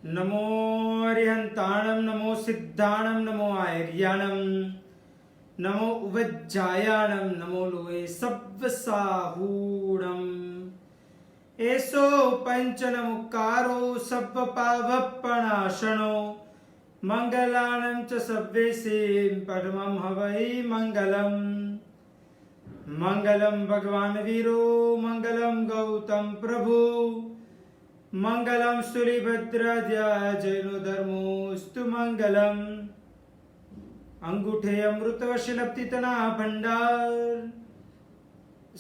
नमो अरिहंताणं नमो सिद्धाणं नमो आर्याणं नमो उवज्जायाणं नमो लोए सव्वसाहूणम् एसो पंचनमुकारो सव्वपावपणाशनो मंगलानं च सव्वेसे परमं हवै मंगलम् मंगलम भगवान वीरो मंगलम गौतम प्रभु मंगलम सूर्यभद्राद्या जैनो धर्मोस्तु मंगलम अंगूठे अमृत वशलप्तितना भंडार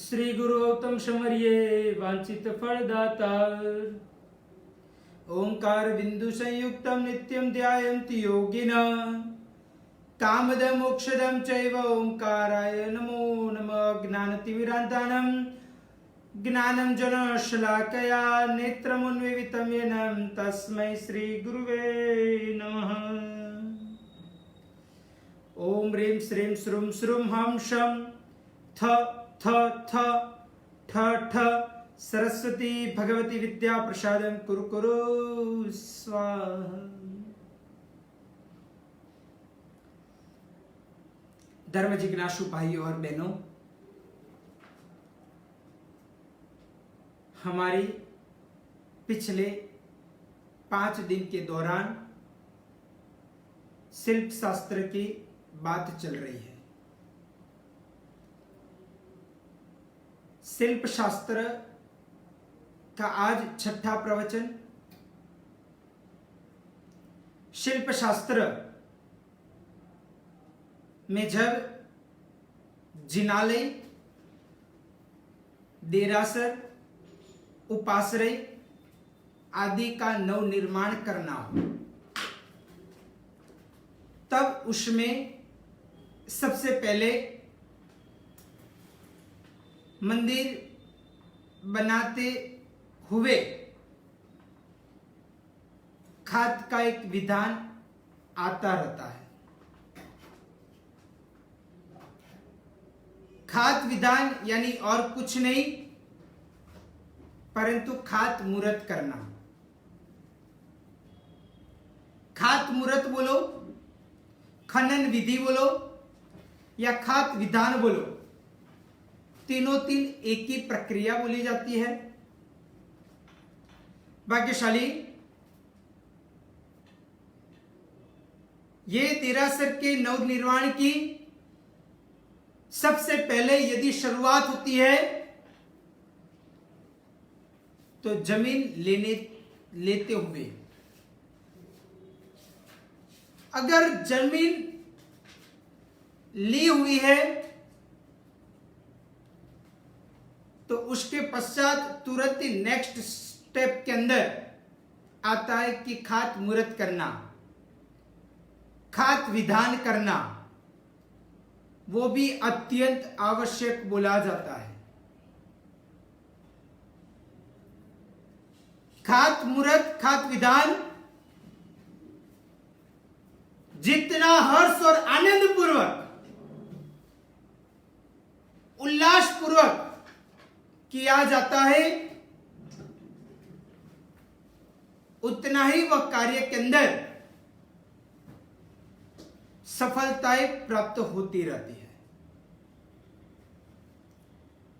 श्री गुरु गौतम समरिये वांछित फलदातार ओंकार बिंदु संयुक्तम नित्यं ध्यायन्ति योगिनः कामदं मोक्षदं चैव ओंकाराय नमो नमः ज्ञानतिमिरान्तानं ज्ञानं जनशलाकया नेत्रमुन्मीलितं येन तस्मै श्रीगुरुवे नमः। ॐ ह्रीं श्रीं श्रूं श्रूं हं शं थ थ थ ठ ठ सरस्वती भगवती विद्या प्रसादं कुरु कुरु स्वाहा। धर्म जिज्ञासु भाइयों और बहनों, हमारी पिछले 5 दिन के दौरान शिल्प शास्त्र की बात चल रही है। शिल्प शास्त्र का आज 6ठा प्रवचन। शिल्प शास्त्र में जब जिनालय, देरासर, उपाश्रय आदि का नव निर्माण करना हो, तब उसमें सबसे पहले मंदिर बनाते हुए खाद का एक विधान आता रहता है। खात विधान यानी और कुछ नहीं परंतु खात मुहूर्त करना। खात मुहूर्त बोलो, खनन विधि बोलो या खात विधान बोलो, तीनों तीन एक ही प्रक्रिया बोली जाती है। भाग्यशाली ये देरासर के नवनिर्माण की सबसे पहले यदि शुरुआत होती है तो जमीन लेते हुए, अगर जमीन ली हुई है तो उसके पश्चात तुरंत ही नेक्स्ट स्टेप के अंदर आता है कि खात मुहूर्त करना, खात विधान करना, वो भी अत्यंत आवश्यक बोला जाता है। खात मुहूर्त, खात विधान जितना हर्ष और आनंद पूर्वक, उल्लास पूर्वक किया जाता है, उतना ही वह कार्य के अंदर सफलताएं प्राप्त होती रहती है।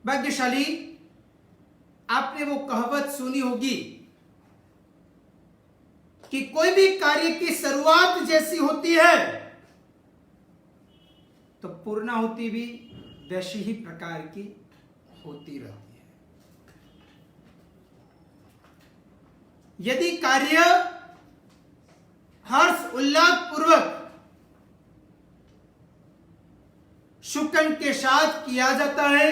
भाग्यशाली आपने वो कहावत सुनी होगी कि कोई भी कार्य की शुरुआत जैसी होती है तो पूर्णाहुति भी वैसी ही प्रकार की होती रहती है। यदि कार्य हर्ष उल्लास पूर्वक शुकन के साथ किया जाता है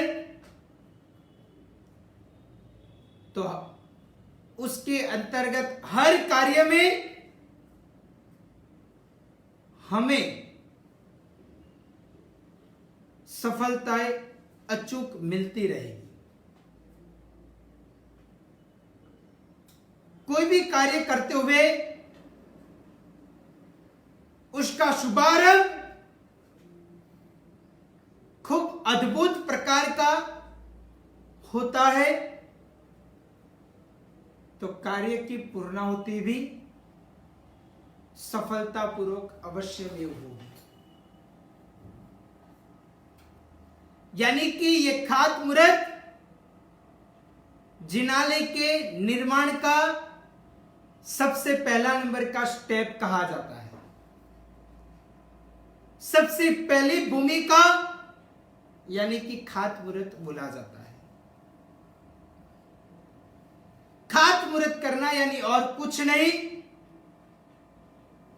तो उसके अंतर्गत हर कार्य में हमें सफलताएं अचूक मिलती रहेगी। कोई भी कार्य करते हुए उसका शुभारंभ खूब अद्भुत प्रकार का होता है तो कार्य की पूर्णाहुति भी सफलतापूर्वक अवश्य में होगी। यानी कि ये खातमुहूर्त जिनालय के निर्माण का सबसे पहला नंबर का स्टेप कहा जाता है। सबसे पहली भूमिका यानी कि खातमुहूर्त बोला जाता है। खातमुहूर्त करना यानी और कुछ नहीं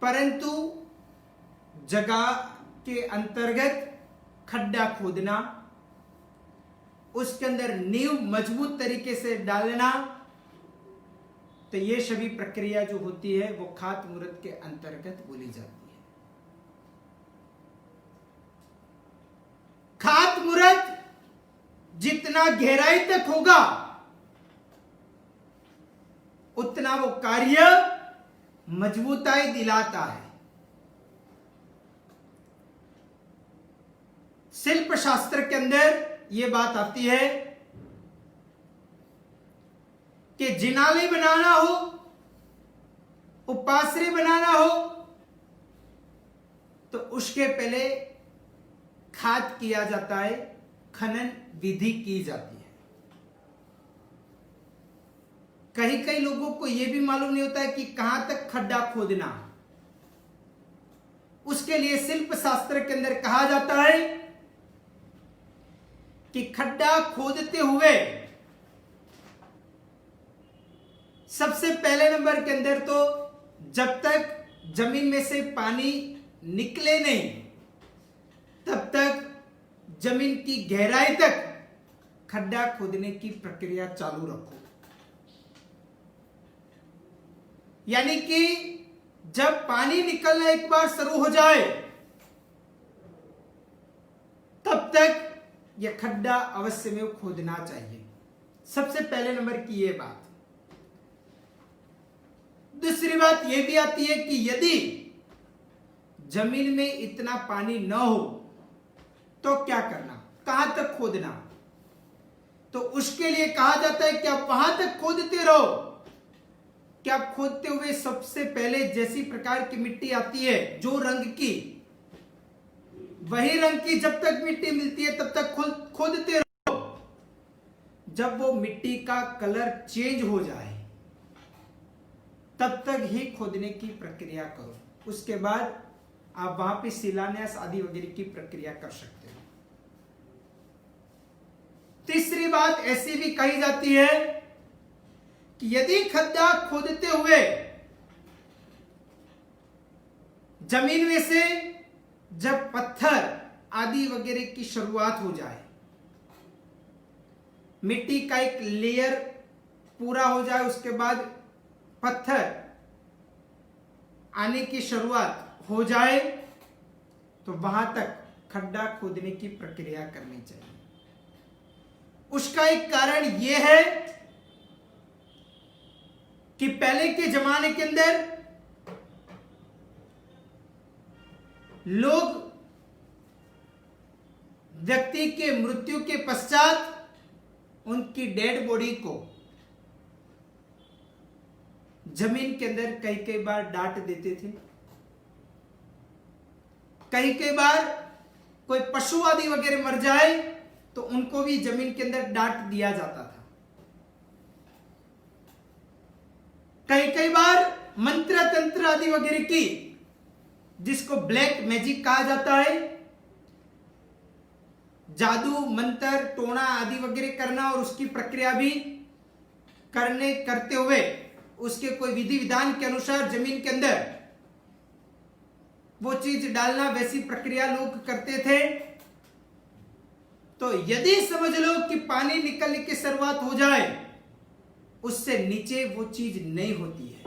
परंतु जगह के अंतर्गत खड्डा खोदना, उसके अंदर नींव मजबूत तरीके से डालना। तो ये सभी प्रक्रिया जो होती है वो खातमुहूर्त के अंतर्गत बोली जाती है। खातमुहूर्त जितना गहराई तक होगा उतना वो कार्य मजबूताई दिलाता है। शिल्प शास्त्र के अंदर यह बात आती है कि जिनालय बनाना हो, उपाश्रय बनाना हो तो उसके पहले खाद किया जाता है, खनन विधि की जाती है। कहीं कई लोगों को यह भी मालूम नहीं होता है कि कहां तक खड्डा खोदना। उसके लिए शिल्प शास्त्र के अंदर कहा जाता है कि खड्डा खोदते हुए सबसे पहले नंबर के अंदर तो जब तक जमीन में से पानी निकले नहीं तब तक जमीन की गहराई तक खड्डा खोदने की प्रक्रिया चालू रखो। यानी कि जब पानी निकलना एक बार शुरू हो जाए तब तक यह खड्डा अवश्य में खोदना चाहिए। सबसे पहले नंबर की यह बात। दूसरी बात यह भी आती है कि यदि जमीन में इतना पानी न हो तो क्या करना, कहां तक खोदना। तो उसके लिए कहा जाता है कि आप वहां तक खोदते रहो कि आप खोदते हुए सबसे पहले जैसी प्रकार की मिट्टी आती है जो रंग की, वही रंग की जब तक मिट्टी मिलती है तब तक खोदते रहो। जब वो मिट्टी का कलर चेंज हो जाए तब तक ही खोदने की प्रक्रिया करो। उसके बाद आप वहां पे शिलान्यास आदि वगैरह की प्रक्रिया कर सकते हो। तीसरी बात ऐसी भी कही जाती है कि यदि खड्डा खोदते हुए जमीन में से जब पत्थर आदि वगैरह की शुरुआत हो जाए, मिट्टी का एक लेयर पूरा हो जाए, उसके बाद पत्थर आने की शुरुआत हो जाए तो वहां तक खड्डा खोदने की प्रक्रिया करनी चाहिए। उसका एक कारण यह है कि पहले के जमाने के अंदर लोग व्यक्ति के मृत्यु के पश्चात उनकी डेड बॉडी को जमीन के अंदर कई कई बार डांट देते थे। कई कई बार कोई पशु आदि वगैरह मर जाए तो उनको भी जमीन के अंदर डांट दिया जाता था। कई कई बार मंत्र तंत्र आदि वगैरह की, जिसको ब्लैक मैजिक कहा जाता है, जादू मंत्र टोना आदि वगैरह करना और उसकी प्रक्रिया भी करते हुए उसके कोई विधि विधान के अनुसार जमीन के अंदर वो चीज डालना, वैसी प्रक्रिया लोग करते थे। तो यदि समझ लो कि पानी निकलने की शुरुआत हो जाए उससे नीचे वो चीज नहीं होती है।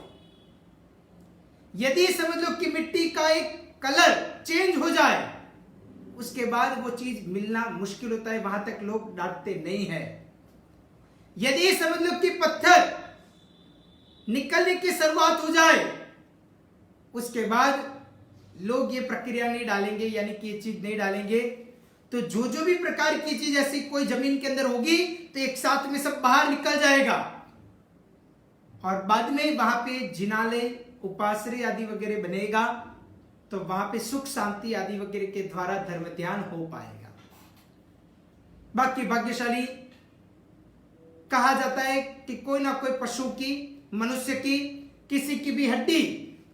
यदि समझ लो कि मिट्टी का एक कलर चेंज हो जाए उसके बाद वो चीज मिलना मुश्किल होता है, वहां तक लोग डांटते नहीं है। यदि समझ लो कि पत्थर निकलने की शुरुआत हो जाए उसके बाद लोग ये प्रक्रिया नहीं डालेंगे, यानी कि ये चीज नहीं डालेंगे। तो जो जो भी प्रकार की चीज ऐसी कोई जमीन के अंदर होगी तो एक साथ में सब बाहर निकल जाएगा और बाद में वहां पे जिनालय उपाश्रय आदि वगैरह बनेगा तो वहां पे सुख शांति आदि वगैरह के द्वारा धर्म ध्यान हो पाएगा। बाकी भाग्यशाली कहा जाता है कि कोई ना कोई पशु की, मनुष्य की, किसी की भी हड्डी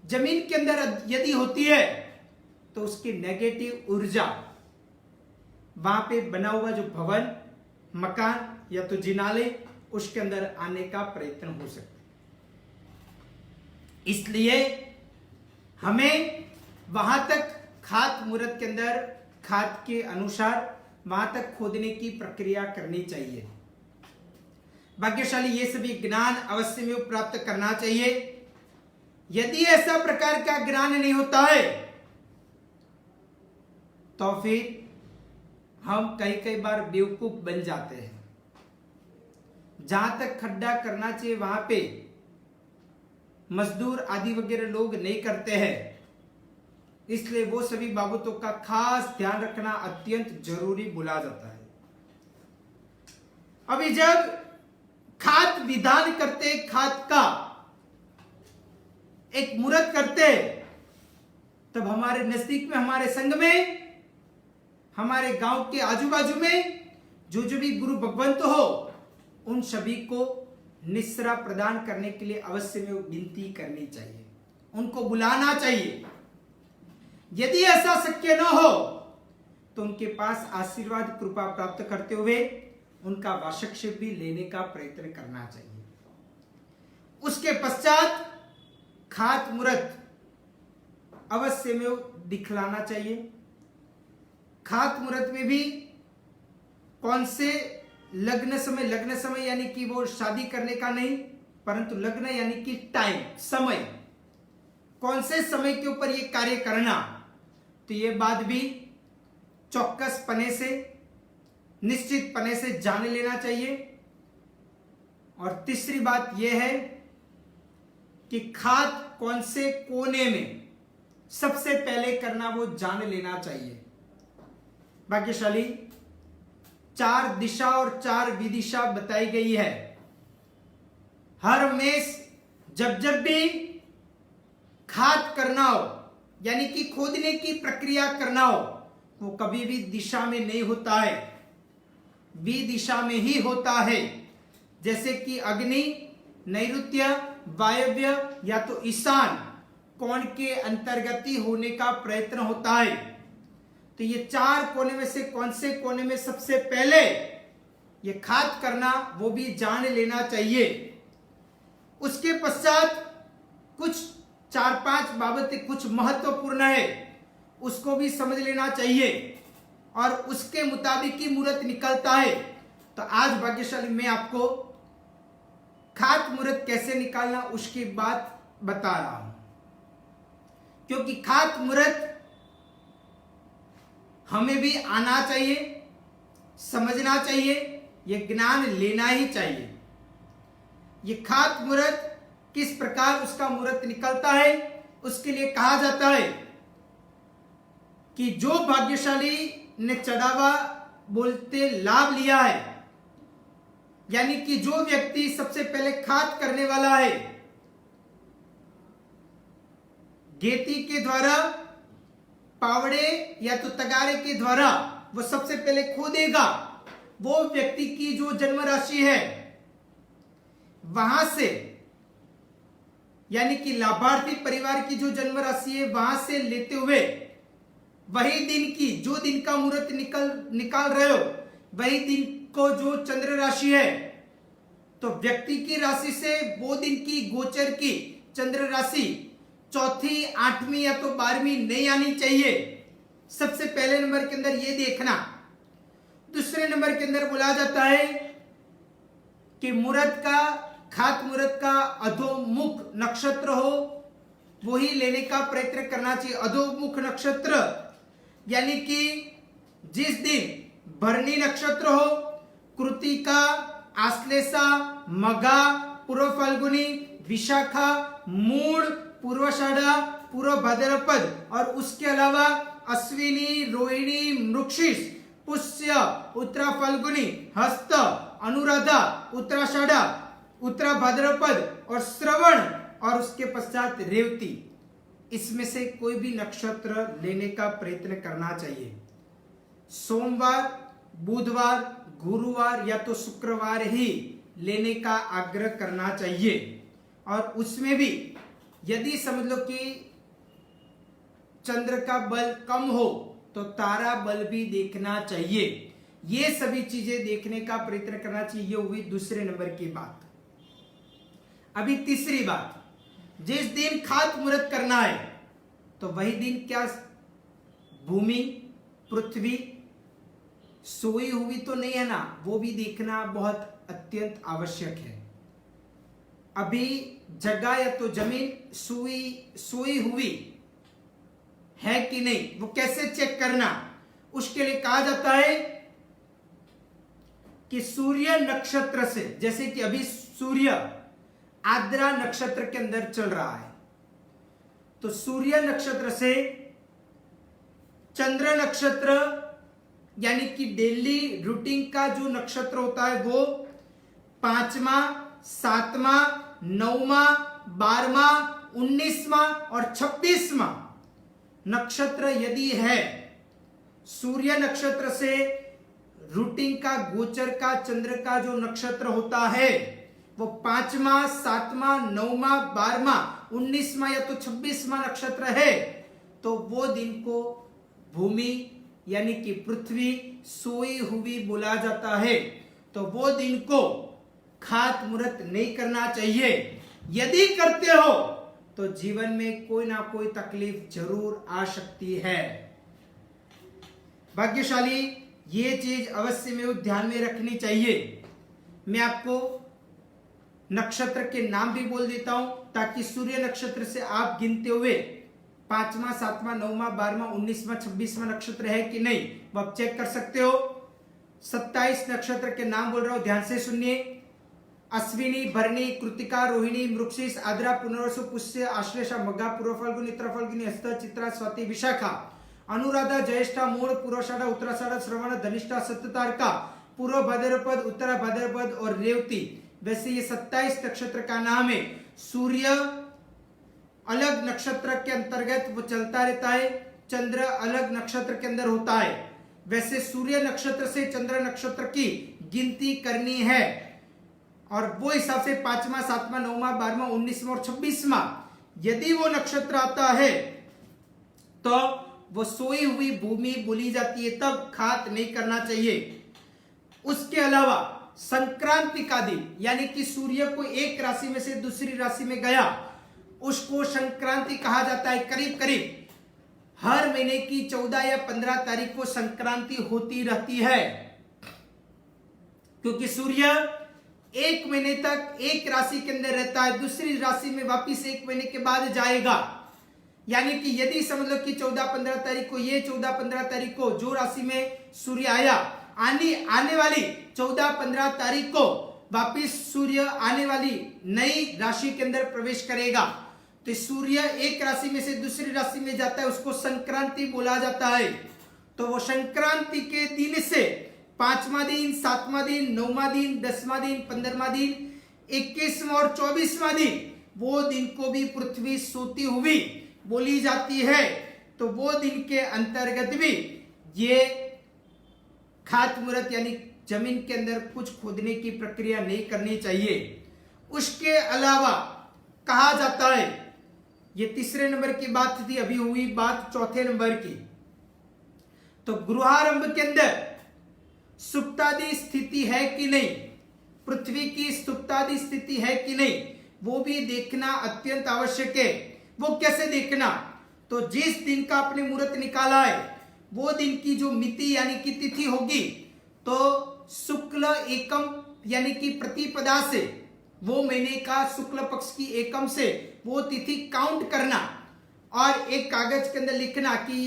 जमीन के अंदर यदि होती है तो उसकी नेगेटिव ऊर्जा वहां पे बना हुआ जो भवन, मकान या तो जिनालय उसके अंदर आने का प्रयत्न हो सकता है। इसलिए हमें वहां तक खात मुहूर्त के अंदर खात के अनुसार वहां तक खोदने की प्रक्रिया करनी चाहिए। भाग्यशाली ये सभी ज्ञान अवश्य में प्राप्त करना चाहिए। यदि ऐसा प्रकार का ज्ञान नहीं होता है तो फिर हम कई बार बेवकूफ बन जाते हैं। जहां तक खड्डा करना चाहिए वहां पे मजदूर आदि वगैरह लोग नहीं करते हैं, इसलिए वो सभी बाबतों का खास ध्यान रखना अत्यंत जरूरी बोला जाता है। अभी जब खात विधान करते, खात का एक मुहूर्त करते, तब हमारे नजदीक में, हमारे संग में, हमारे गांव के आजू बाजू में जो भी गुरु भगवंत हो उन सभी को निश्रा प्रदान करने के लिए अवश्य में विनती करनी चाहिए, उनको बुलाना चाहिए। यदि ऐसा शक्य न हो तो उनके पास आशीर्वाद कृपा प्राप्त करते हुए उनका वार्षिक भी लेने का प्रयत्न करना चाहिए। उसके पश्चात खात मुहूर्त अवश्य में दिखलाना चाहिए। खात मुहूर्त में भी कौन से लग्न समय यानी कि वो शादी करने का नहीं, परंतु लग्न यानी कि टाइम, समय, कौन से समय के ऊपर ये कार्य करना, तो ये बात भी चौकस पने से, निश्चित पने से जान लेना चाहिए। और तीसरी बात यह है कि खात कौन से कोने में सबसे पहले करना वो जान लेना चाहिए। भाग्यशाली 4 दिशा और 4 विदिशा बताई गई है। हर मेष जब भी खात करना हो यानी कि खोदने की प्रक्रिया करना हो, वो कभी भी दिशा में नहीं होता है, विदिशा में ही होता है। जैसे कि अग्नि, नैऋत्य, वायव्य या तो ईशान कोण के अंतर्गत ही होने का प्रयत्न होता है। तो ये 4 कोने में से कौन से कोने में सबसे पहले ये खात करना वो भी जान लेना चाहिए। उसके पश्चात कुछ 4-5 बाबतें कुछ महत्वपूर्ण है, उसको भी समझ लेना चाहिए और उसके मुताबिक ही मुहूर्त निकलता है। तो आज भाग्यशाली मैं आपको खात मुहूर्त कैसे निकालना उसकी बात बता रहा हूं, क्योंकि खात मुहूर्त हमें भी आना चाहिए, समझना चाहिए, यह ज्ञान लेना ही चाहिए। ये खात मुहूर्त किस प्रकार उसका मुहूर्त निकलता है, उसके लिए कहा जाता है कि जो भाग्यशाली ने चढ़ावा बोलते लाभ लिया है, यानी कि जो व्यक्ति सबसे पहले खात करने वाला है, गेती के द्वारा, पावड़े या तो तगारे के द्वारा वो सबसे पहले खोदेगा, वो व्यक्ति की जो जन्म राशि है वहां से, यानी कि लाभार्थी परिवार की जो जन्म राशि है वहां से लेते हुए वही दिन की, जो दिन का मुहूर्त निकाल रहे हो, वही दिन को जो चंद्र राशि है, तो व्यक्ति की राशि से वो दिन की गोचर की चंद्र राशि चौथी, 8वीं या तो 12वीं नहीं आनी चाहिए। सबसे पहले नंबर के अंदर ये देखना। दूसरे नंबर के अंदर बोला जाता है कि मुहूर्त का, खात मुहूर्त का अधोमुख नक्षत्र हो वही लेने का प्रयत्न करना चाहिए। अधोमुख नक्षत्र यानी कि जिस दिन भरणी नक्षत्र हो, कृतिका, आश्लेषा, मघा, पूर्व फाल्गुनी, विशाखा, मूल, पूर्वाषाढ़ा, पूर्व भाद्रपद और उसके अलावा अश्विनी, रोहिणी, मृगशीर्ष, पुष्य, उत्तरा फाल्गुनी, हस्त, अनुराधा, उत्तराषाढ़ा, उत्तरा भाद्रपद और श्रवण और उसके पश्चात रेवती, इसमें से कोई भी नक्षत्र लेने का प्रयत्न करना चाहिए। सोमवार, बुधवार, गुरुवार या तो शुक्रवार ही लेने का आग्रह करना चाहिए। और उसमें भी यदि समझ लो कि चंद्र का बल कम हो तो तारा बल भी देखना चाहिए। ये सभी चीजें देखने का प्रयत्न करना चाहिए। ये हुई दूसरे नंबर की बात। अभी तीसरी बात, जिस दिन खात मुहूर्त करना है तो वही दिन क्या भूमि, पृथ्वी सोई हुई तो नहीं है ना, वो भी देखना बहुत अत्यंत आवश्यक है। अभी जगह या तो जमीन सोई हुई है कि नहीं, वो कैसे चेक करना, उसके लिए कहा जाता है कि सूर्य नक्षत्र से, जैसे कि अभी सूर्य आद्रा नक्षत्र के अंदर चल रहा है, तो सूर्य नक्षत्र से चंद्र नक्षत्र यानी कि डेली रूटीन का जो नक्षत्र होता है वो 5वां, 7वां, 9वां, 12वां, 19वां और 26वां नक्षत्र यदि है, सूर्य नक्षत्र से रूटीन का गोचर का चंद्र का जो नक्षत्र होता है वो 5वां, 7वां, 9वां, 12वां, 19वां या तो 26वां नक्षत्र है, तो वो दिन को भूमि यानी कि पृथ्वी सोई हुई बोला जाता है। तो वो दिन को खात मुहूर्त नहीं करना चाहिए। यदि करते हो तो जीवन में कोई ना कोई तकलीफ जरूर आ सकती है। भाग्यशाली ये चीज अवश्य में ध्यान में रखनी चाहिए। मैं आपको नक्षत्र के नाम भी बोल देता हूं ताकि सूर्य नक्षत्र से आप गिनते हुए 5वां, 7वां, 9वां, 12वां, 19वां, 26वां नक्षत्र है कि नहीं वो आप चेक कर सकते हो। 27 नक्षत्र के नाम बोल रहा हूं, ध्यान से सुनिए। अश्विनी, भरणी, कृतिका, रोहिणी, मृगशीर्ष, आद्रा, पुनर्वसु, पुष्य, आश्लेषा, मघा, पूर्व फाल्गुनी, उत्तर फाल्गुनी, हस्त, चित्रा, स्वाति, विशाखा, अनुराधा, ज्येष्ठा, मूढ़, पूर्वाषाढ़, उत्तराषाढ़, श्रवण, धनिष्ठा, सप्ततारका, पूर्व भाद्रपद, उत्तर भाद्रपद और रेवती। वैसे ये 27 नक्षत्र का नाम है। सूर्य अलग नक्षत्र के अंतर्गत वो चलता रहता है, चंद्र अलग नक्षत्र के अंदर होता है। वैसे सूर्य नक्षत्र से चंद्र नक्षत्र की गिनती करनी है और वो हिसाब से 5वां, 7वां, 9वां, 12वां, 19वां और 26वां यदि वो नक्षत्र आता है तो वो सोई हुई भूमि बोली जाती है, तब खात नहीं करना चाहिए। उसके अलावा संक्रांति का दिन यानी कि सूर्य को एक राशि में से दूसरी राशि में गया, उसको संक्रांति कहा जाता है। करीब करीब हर महीने की 14 या 15 तारीख को संक्रांति होती रहती है, क्योंकि सूर्य एक महीने तक एक राशि के अंदर रहता है, दूसरी राशि में वापिस एक महीने के बाद जाएगा। यानी कि यदि समझ लो कि 14-15 तारीख को, ये 14-15 तारीख को जो राशि में सूर्य आया, आने वाली 14-15 तारीख को वापिस सूर्य आने वाली नई राशि के अंदर प्रवेश करेगा। तो सूर्य एक राशि में से दूसरी राशि में जाता है, उसको संक्रांति बोला जाता है। तो वो संक्रांति के दिन से 5वां दिन, 7वां दिन, 9वां दिन, 10वां दिन, 15वां दिन, 21वां और 24वां दिन, वो दिन को भी पृथ्वी सोती हुई बोली जाती है। तो वो दिन के अंतर्गत भी ये खात मुहूर्त यानी जमीन के अंदर कुछ खोदने की प्रक्रिया नहीं करनी चाहिए। उसके अलावा कहा जाता है, ये तीसरे नंबर की बात थी, अभी हुई बात चौथे नंबर की। तो गृहारंभ के अंदर सुप्तादि स्थिति है कि नहीं, पृथ्वी की सुप्तादि स्थिति है कि नहीं, वो भी देखना अत्यंत आवश्यक है। वो कैसे देखना, तो जिस दिन का आपने मुहूर्त निकाला है वो दिन की जो मिति यानी कि तिथि होगी, तो शुक्ल एकम यानी कि प्रतिपदा से, वो महीने का शुक्ल पक्ष की एकम से वो तिथि काउंट करना और एक कागज के अंदर लिखना कि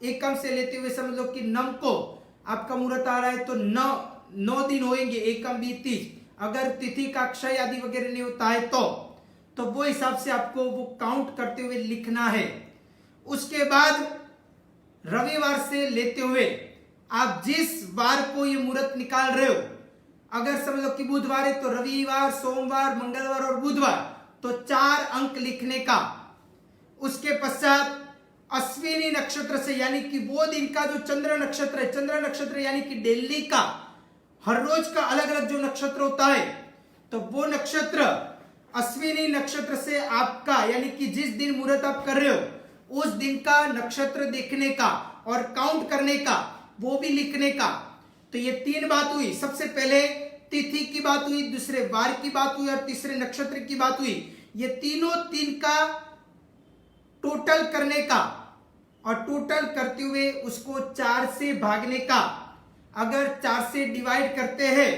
एकम से लेते हुए समझ लो कि नम को आपका मुहूर्त आ रहा है तो 9 दिन होंगे, एकम 20। अगर तिथि का क्षय आदि वगैरह नहीं होता है तो वो हिसाब से आपको वो काउंट करते हुए लिखना है। उसके बाद रविवार से लेते हुए आप जिस बार को ये मुहूर्त निकाल रहे हो, अगर समझ लो कि बुधवार है तो रविवार, सोमवार, मंगलवार और बुधवार, तो 4 अंक लिखने का। उसके पश्चात अश्विनी नक्षत्र से यानी कि वो दिन का जो चंद्र नक्षत्र है, चंद्र नक्षत्र यानी कि डेली का हर रोज का अलग अलग जो नक्षत्र होता है, तो वो नक्षत्र अश्विनी नक्षत्र से आपका यानी कि जिस दिन मुहूर्त आप कर रहे हो उस दिन का नक्षत्र देखने का और काउंट करने का, वो भी लिखने का। तो ये तीन बात हुई। सबसे पहले तिथि की बात हुई, दूसरे वार की बात हुई और तीसरे नक्षत्र की बात हुई। ये तीनों तीन का टोटल करने का और टोटल करते हुए उसको 4 से भागने का। अगर 4 से डिवाइड करते हैं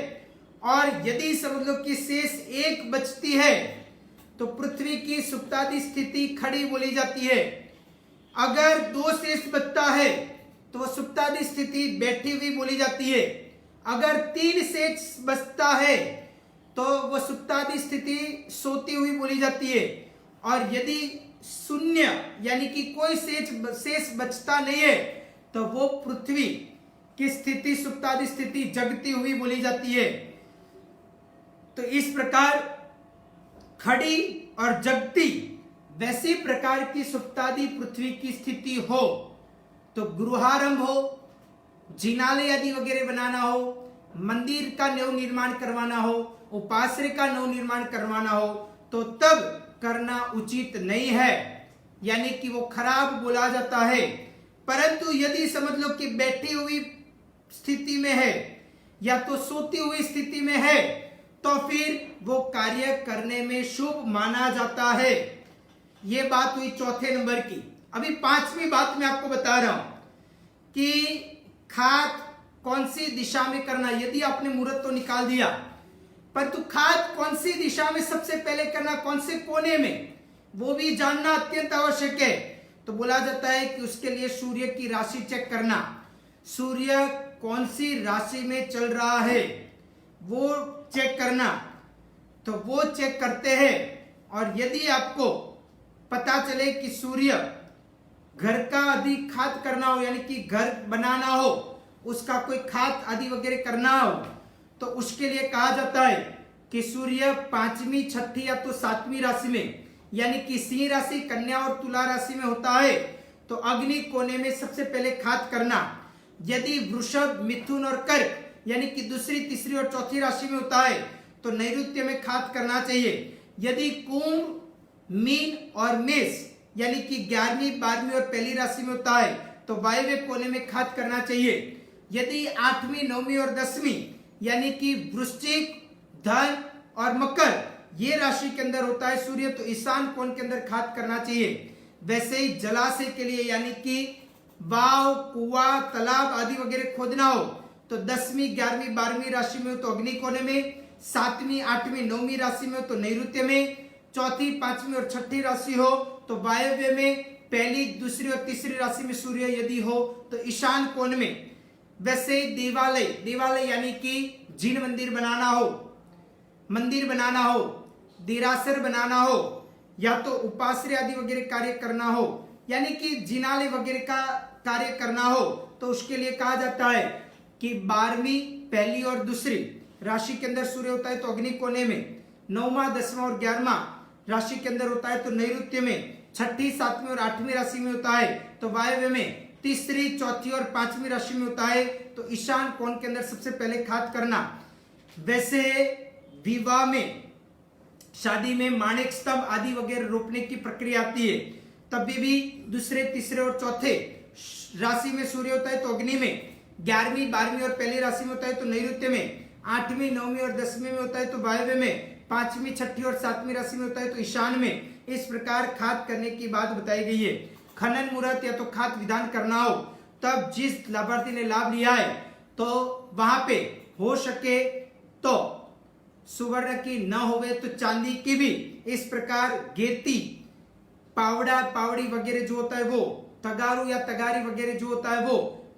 और यदि समझ लो कि शेष 1 बचती है तो पृथ्वी की सुप्तादि स्थिति खड़ी बोली जाती है। अगर 2 शेष बचता है तो वह सुप्तादि स्थिति बैठी हुई बोली जाती है। अगर 3 शेष बचता है तो वह सुप्तादि स्थिति सोती हुई बोली जाती है। और यदि शून्य यानी कि कोई शेष बचता नहीं है तो वो पृथ्वी की स्थिति सुप्तादि स्थिति जगती हुई बोली जाती है। तो इस प्रकार खड़ी और जगती वैसी प्रकार की सुप्तादि पृथ्वी की स्थिति हो तो गृहारंभ हो, जिनालय आदि वगैरह बनाना हो, मंदिर का नव निर्माण करवाना हो, उपाश्रय का नव निर्माण करवाना हो तो तब करना उचित नहीं है, यानी कि वो खराब बोला जाता है। परंतु यदि समझ लो कि बैठी हुई स्थिति में है या तो सोती हुई स्थिति में है तो फिर वो कार्य करने में शुभ माना जाता है। ये बात हुई चौथे नंबर की। अभी 5वीं बात मैं आपको बता रहा हूं कि खाद कौन सी दिशा में करना। यदि आपने मुहूर्त तो निकाल दिया, परंतु खाद कौन सी दिशा में सबसे पहले करना, कौन से कोने में, वो भी जानना अत्यंत आवश्यक है। तो बोला जाता है कि उसके लिए सूर्य की राशि चेक करना, सूर्य कौन सी राशि में चल रहा है वो चेक करना। तो वो चेक करते हैं और यदि आपको पता चले कि सूर्य घर का आदि खाद करना हो यानी कि घर बनाना हो, उसका कोई खाद आदि वगैरह करना हो तो उसके लिए कहा जाता है कि सूर्य 5वीं, 6ठी या तो 7वीं राशि में यानी कि सिंह राशि, कन्या और तुला राशि में होता है तो अग्नि कोने में सबसे पहले खाद करना। यदि वृषभ, मिथुन और कर्क यानी कि दूसरी, तीसरी और चौथी राशि में होता है तो नैऋत्य में खाद करना चाहिए। यदि कुंभ, मीन और मेष यानी कि 11वीं, 12वीं और पहली राशि में होता है तो वायव्य कोने में खाद करना चाहिए। यदि 8वीं, 9वीं और 10वीं यानी कि वृश्चिक, धन और मकर ये राशि के अंदर होता है सूर्य तो ईशान कोण के अंदर खाद करना चाहिए। वैसे ही जलाशय के लिए यानी कि वाव, कुआं, तालाब आदि वगैरह खोदना हो तो 10वीं, 11वीं, 12वीं राशि में हो तो अग्नि कोने में, 7वीं, 8वीं, 9वीं राशि में हो तो नैऋत्य में, चौथी, 5वीं और 6ठी राशि हो तो वायव्य में, पहली, दूसरी और तीसरी राशि में सूर्य यदि हो तो ईशान कोण में। वैसे देवालय, देवालय यानी कि जिन मंदिर बनाना हो, मंदिर बनाना हो, देरासर बनाना हो या तो उपाश्रय आदि वगैरह कार्य करना हो यानी कि जिनालय वगैरह का कार्य करना हो तो उसके लिए कहा जाता है कि 12वीं, पहली और दूसरी राशि के अंदर सूर्य होता है तो अग्नि कोने में, 9वां, 10वां और 11वां राशि के अंदर होता है तो नैऋत्य में, 6ठी, 7वीं और 8वीं राशि में होता है तो वायव्य में, तीसरी, चौथी और 5वीं राशि में होता है तो ईशान कोण के अंदर सबसे पहले खाद करना। वैसे विवाह में, शादी में माणिक स्तंभ आदि वगैरह रोपने की प्रक्रिया आती है तब भी दूसरे, तीसरे और चौथे राशि में सूर्य होता है तो अग्नि में, 11वीं, 12वीं और पहली राशि में होता है तो नैऋत्य में, 8वीं, 9वीं और 10वीं में होता है तो वायव्य में, 5वीं, 6ठी और 7वीं राशि में होता है तो ईशान में। इस प्रकार खाद करने की बात बताई गई है। खनन मुहूर्त या तो खाद विधान करना हो तब जिस लाभार्थी ने लाभ लिया है तो वहां पे हो सके तो सुवर्ण की न होवे तो चांदी की भी, इस प्रकार गेती, पावड़ा, पावड़ी वगैरह जो होता है वो, तगारू या तगारी वगैरह जो होता है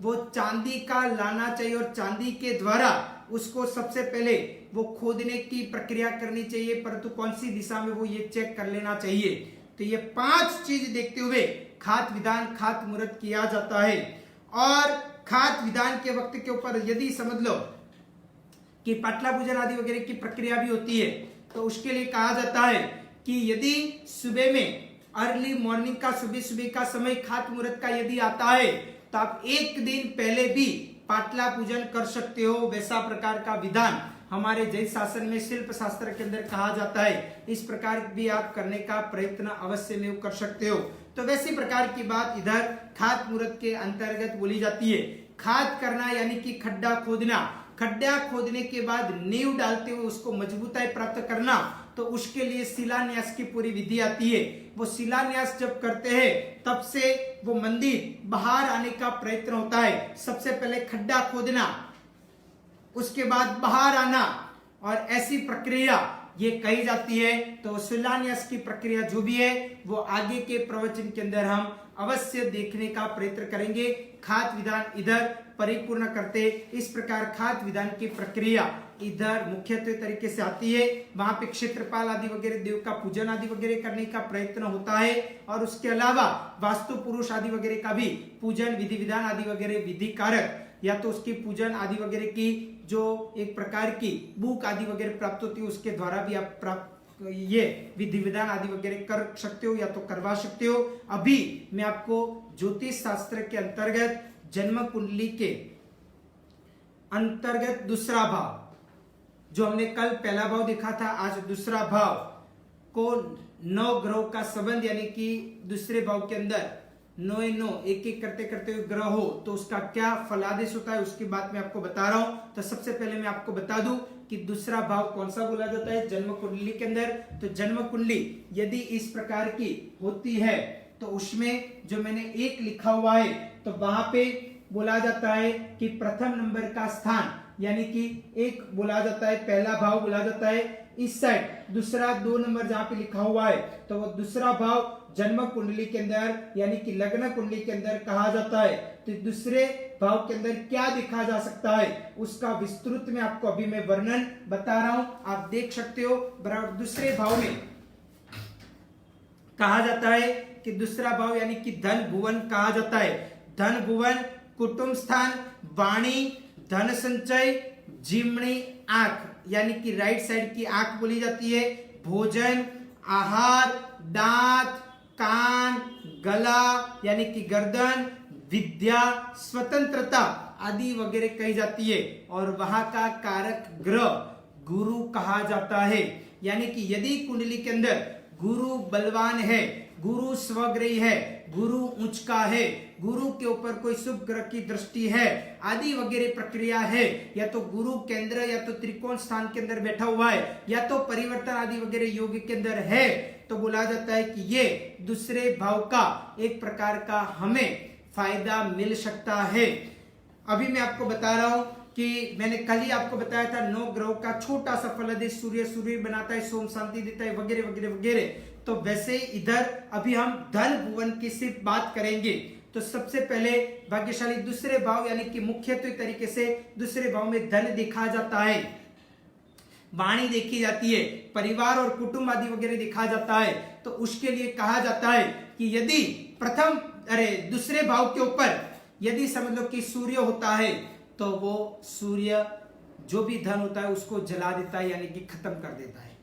वो चांदी का लाना चाहिए और चांदी के द्वारा उसको सबसे पहले वो खोदने की प्रक्रिया करनी चाहिए, परंतु कौन सी दिशा में वो ये चेक कर लेना चाहिए। तो ये 5 चीज देखते हुए खाद विधान, खाद मुहूर्त किया जाता है। और खाद विधान के वक्त के ऊपर यदि समझ लो कि पाटला पूजन आदि वगैरह की प्रक्रिया भी होती है तो उसके लिए कहा जाता है कि यदि सुबह में अर्ली मॉर्निंग का सुबह सुबह का समय खात मुहूर्त का यदि आता है तो आप एक दिन पहले भी पाटला पूजन कर सकते हो। वैसा प्रकार का विधान हमारे जैन शासन में शिल्प शास्त्र के अंदर कहा जाता है। इस प्रकार भी आप करने का प्रयत्न अवश्य में कर सकते हो। तो वैसी प्रकार की बात इधर खात मुहूर्त के अंतर्गत बोली जाती है। खाद करना यानी कि खड्डा खोदना, खड्डा खोदने के बाद नींव डालते हुए उसको मजबूताई प्राप्त करना, तो उसके लिए शिलान्यास की पूरी विधि आती है। वो शिलान्यास जब करते हैं तब से वो मंदिर बाहर आने का प्रयत्न होता है। सबसे पहले खड्डा खोदना, उसके बाद बाहर आना, और ऐसी प्रक्रिया ये कही जाती है। तो शिलान्यास की प्रक्रिया जो भी है वो आगे के प्रवचन के अंदर हम अवश्य देखने का प्रयत्न करेंगे। खात विधान इधर परिपूर्ण करते, इस प्रकार खात विधान की प्रक्रिया इधर मुख्यत्वे तरीके से आती है। वहां पे क्षेत्रपाल आदि वगैरह देव का पूजन आदि वगैरह करने का प्रयत्न होता है, और उसके अलावा वास्तु पुरुष आदि वगैरह का भी पूजन विधि विधान आदि वगैरह विधि कारक या तो उसकी पूजन आदि वगैरह की जो एक प्रकार की बुक आदि वगैरह प्राप्त होती है उसके द्वारा भी आप प्राप्त ये विधि विधान आदि वगैरह कर सकते हो या तो करवा सकते हो। अभी मैं आपको ज्योतिष शास्त्र के अंतर्गत जन्म कुंडली के अंतर्गत दूसरा भाव, जो हमने कल पहला भाव देखा था, आज दूसरा भाव को 9 ग्रहों का संबंध, यानी कि दूसरे भाव के अंदर 9 एक एक करते करते हुए ग्रह हो तो उसका क्या फलादेश होता है उसकी बात मैं आपको बता रहा हूं। तो सबसे पहले मैं आपको बता दूं कि दूसरा भाव कौन सा बोला जाता है जन्म कुंडली के अंदर। तो जन्म कुंडली यदि इस प्रकार की होती है तो उसमें जो मैंने एक लिखा हुआ है तो वहां पे बोला जाता है कि प्रथम नंबर का स्थान, यानी कि एक बोला जाता है, पहला भाव बोला जाता है इस साइड, दूसरा 2 नंबर जहां पे लिखा हुआ है तो वो दूसरा भाव जन्म कुंडली के अंदर यानी कि लग्न कुंडली के अंदर कहा जाता है। तो दूसरे भाव के अंदर क्या देखा जा सकता है उसका विस्तृत में आपको अभी मैं वर्णन बता रहा हूं, आप देख सकते हो। बराबर दूसरे भाव में कहा जाता है कि दूसरा भाव यानी कि धन भुवन कहा जाता है। धन भुवन, कुटुंब स्थान, वाणी, धन संचय, जिमनी आंख यानी कि राइट साइड की आंख बोली जाती है, भोजन, आहार, दांत, कान, गला यानी कि गर्दन, विद्या, स्वतंत्रता आदि वगैरह कही जाती है। और वहां का कारक ग्रह गुरु कहा जाता है। यानी कि यदि कुंडली के अंदर गुरु बलवान है, गुरु स्वग्रही है, गुरु उच्च का है, गुरु के ऊपर कोई शुभ ग्रह की दृष्टि है आदि वगैरह प्रक्रिया है, या तो गुरु केंद्र या तो त्रिकोण स्थान के अंदर बैठा हुआ है या तो परिवर्तन आदि वगैरह योग के अंदर है, तो बोला जाता है कि ये दूसरे भाव का एक प्रकार का हमें फायदा मिल सकता है। अभी मैं आपको बता रहा हूं कि मैंने कल ही आपको बताया था 9 ग्रहों का छोटा सा फलादेश सूर्य बनाता है, सोम शांति देता है वगैरह वगैरह वगैरह। तो वैसे इधर अभी हम धन भुवन की सिर्फ बात करेंगे। तो सबसे पहले भाग्यशाली दूसरे भाव यानी कि मुख्यत्व तरीके से दूसरे भाव में धन देखा जाता है, वाणी देखी जाती है, परिवार और कुटुंब आदि वगैरह देखा जाता है। तो उसके लिए कहा जाता है कि यदि दूसरे भाव के ऊपर यदि समझ लो कि सूर्य होता है तो वो सूर्य जो भी धन होता है उसको जला देता है, यानी कि खत्म कर देता है।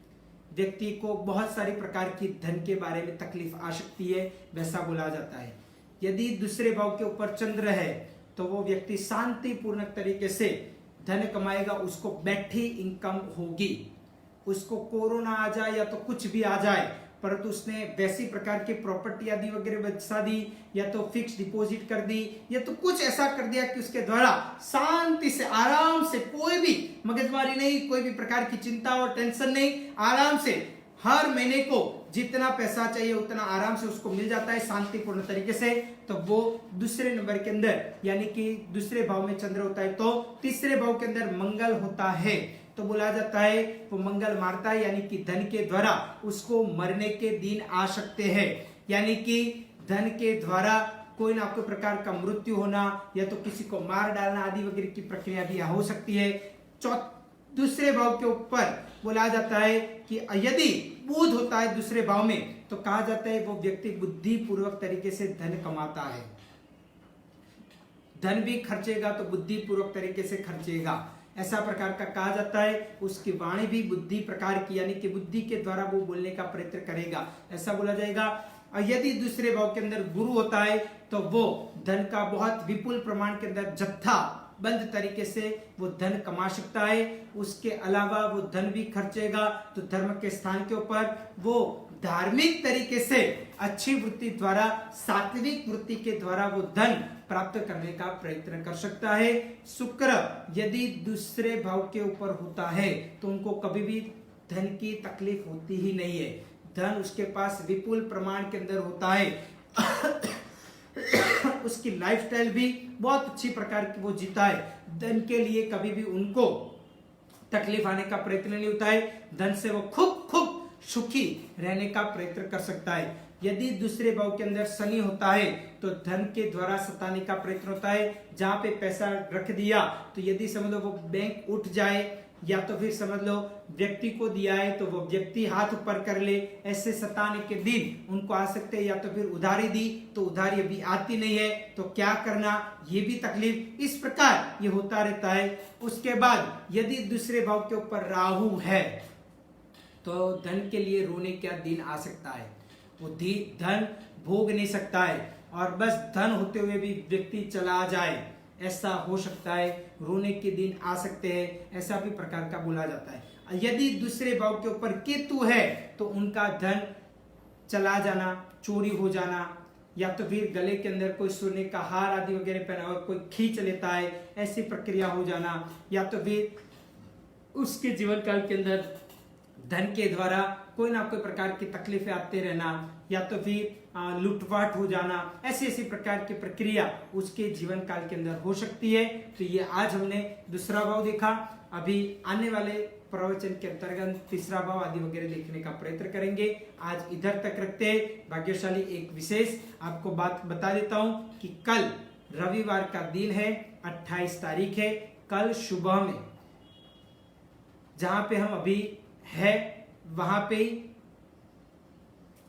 व्यक्ति को बहुत सारी प्रकार की धन के बारे में तकलीफ आ सकती है, वैसा बोला जाता है। यदि दूसरे भाव के ऊपर चंद्र है तो वो व्यक्ति शांतिपूर्ण तरीके से धन कमाएगा, उसको बैठी इनकम होगी। उसको कोरोना आ जाए या तो कुछ भी आ जाए, परंतु उसने वैसी प्रकार की प्रॉपर्टी आदि वगैरह बचा दी या तो फिक्स डिपॉजिट कर दी या तो कुछ ऐसा कर दिया कि उसके द्वारा शांति से आराम से, कोई भी मगजमारी नहीं, कोई भी प्रकार की चिंता और टेंशन नहीं, आराम से हर महीने को जितना पैसा चाहिए उतना आराम से उसको मिल जाता है शांतिपूर्ण तरीके से। तो वो दूसरे नंबर के अंदर यानी कि दूसरे भाव में चंद्र होता है तो तीसरे भाव के अंदर मंगल होता है, तो बोला जाता है वो मंगल मारता है, यानी कि धन के द्वारा उसको मरने के दिन आ सकते हैं। यानी कि धन के द्वारा कोई ना कोई प्रकार का मृत्यु होना या तो किसी को मार डालना आदि वगैरह की प्रक्रिया भी हो सकती है। दूसरे भाव के ऊपर बोला जाता है कि यदि बुध होता है दूसरे भाव में तो कहा जाता है वो व्यक्ति बुद्धि पूर्वक तरीके से धन कमाता है। धन भी खर्चेगा तो बुद्धि पूर्वक तरीके से खर्चेगा। ऐसा प्रकार का कहा जाता है। उसकी वाणी भी बुद्धि प्रकार की, यानी कि बुद्धि के द्वारा वो बोलने का प्रयत्न करेगा, ऐसा बोला जाएगा। और यदि दूसरे भाव के अंदर गुरु होता है तो वो धन का बहुत विपुल प्रमाण के अंदर जत्था बंद तरीके से वो धन कमा सकता है। उसके अलावा वो धन भी खर्चेगा तो धर्म के स्थान के ऊपर वो धार्मिक तरीके से अच्छी वृत्ति द्वारा, सात्विक वृत्ति के द्वारा वो धन प्राप्त करने का प्रयत्न कर सकता है। शुक्र यदि दूसरे भाव के ऊपर होता है तो उनको कभी भी धन की तकलीफ होती ही नहीं है। धन उसके पास विपुल प्रमाण के अंदर होता है। उसकी लाइफस्टाइल भी बहुत अच्छी प्रकार की वो जीता है। धन के लिए कभी भी उनको तकलीफ आने का प्रयत्न नहीं होता है। धन से वो खूब सुखी रहने का प्रयत्न कर सकता है। यदि दूसरे भाव के अंदर शनि होता है तो धन के द्वारा सताने का प्रयत्न होता है। जहां पे पैसा रख दिया तो यदि समझ लो वो बैंक उठ जाए, या तो फिर समझ लो व्यक्ति को दिया है तो वो व्यक्ति हाथ ऊपर कर ले, ऐसे सताने के दिन उनको आ सकते हैं। या तो फिर उधारी दी तो उधारी अभी आती नहीं है तो क्या करना, ये भी तकलीफ, इस प्रकार ये होता रहता है। उसके बाद यदि दूसरे भाव के ऊपर राहु है तो धन के लिए रोने का दिन आ सकता है। वो धन भोग नहीं सकता है और बस धन होते हुए भी व्यक्ति चला जाए, ऐसा हो सकता है। रोने के दिन आ सकते हैं, ऐसा भी प्रकार का बोला जाता है। यदि दूसरे भाव के ऊपर केतु है तो उनका धन चला जाना, चोरी हो जाना, या तो फिर गले के अंदर कोई सोने का हार आदि वगैरह पहना और कोई खींच लेता है, ऐसी प्रक्रिया हो जाना, या तो फिर उसके जीवन काल के अंदर धन के द्वारा कोई ना कोई प्रकार की तकलीफें आते रहना, या तो फिर लूटपाट हो जाना, ऐसी ऐसी प्रकार की प्रक्रिया उसके जीवन काल के अंदर हो सकती है। तो ये आज हमने दूसरा भाव देखा। अभी आने वाले प्रवचन के अंतर्गत तीसरा भाव आदि वगैरह देखने का प्रयत्न करेंगे। आज इधर तक रखते हैं। भाग्यशाली एक विशेष आपको बात बता देता हूं कि कल रविवार का दिन है, 28 तारीख है। कल सुबह में जहां पे हम अभी है वहां पे,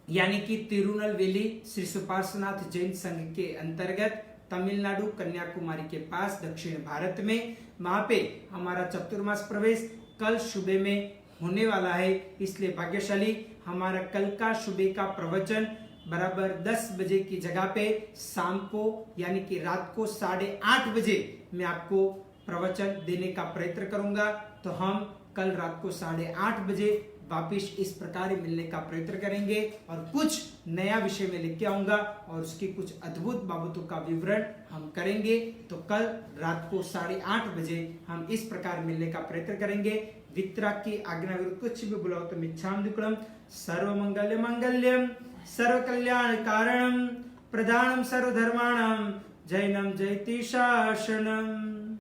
यानी कि तिरुनेलवेली श्री सुपार्श्वनाथ जैन संघ के अंतर्गत तमिलनाडु कन्याकुमारी के पास दक्षिण भारत में, वहां पे हमारा चतुर्मास प्रवेश कल सुबह में होने वाला है। इसलिए भाग्यशाली हमारा कल का सुबह का प्रवचन बराबर 10 बजे की जगह पे शाम को, यानी कि रात को 8:30 बजे मैं आपको प्रवचन देने का प्रयत्न करूंगा। तो हम कल रात को 8:30 बजे वापिस इस प्रकार मिलने का प्रयत्न करेंगे और कुछ नया विषय में लेके आऊंगा और उसकी कुछ अद्भुत बाबतों का विवरण हम करेंगे। तो कल रात को 8:30 बजे हम इस प्रकार मिलने का प्रयत्न करेंगे। वितराग की आज्ञा विरुद्ध कुछ भी बुलाओ तो मिच्छाम दुक्कड़म। सर्व मंगल मंगल्यम सर्व कल्याण कारणम प्रधानम सर्वधर्माणम जैनम जयति शासनम।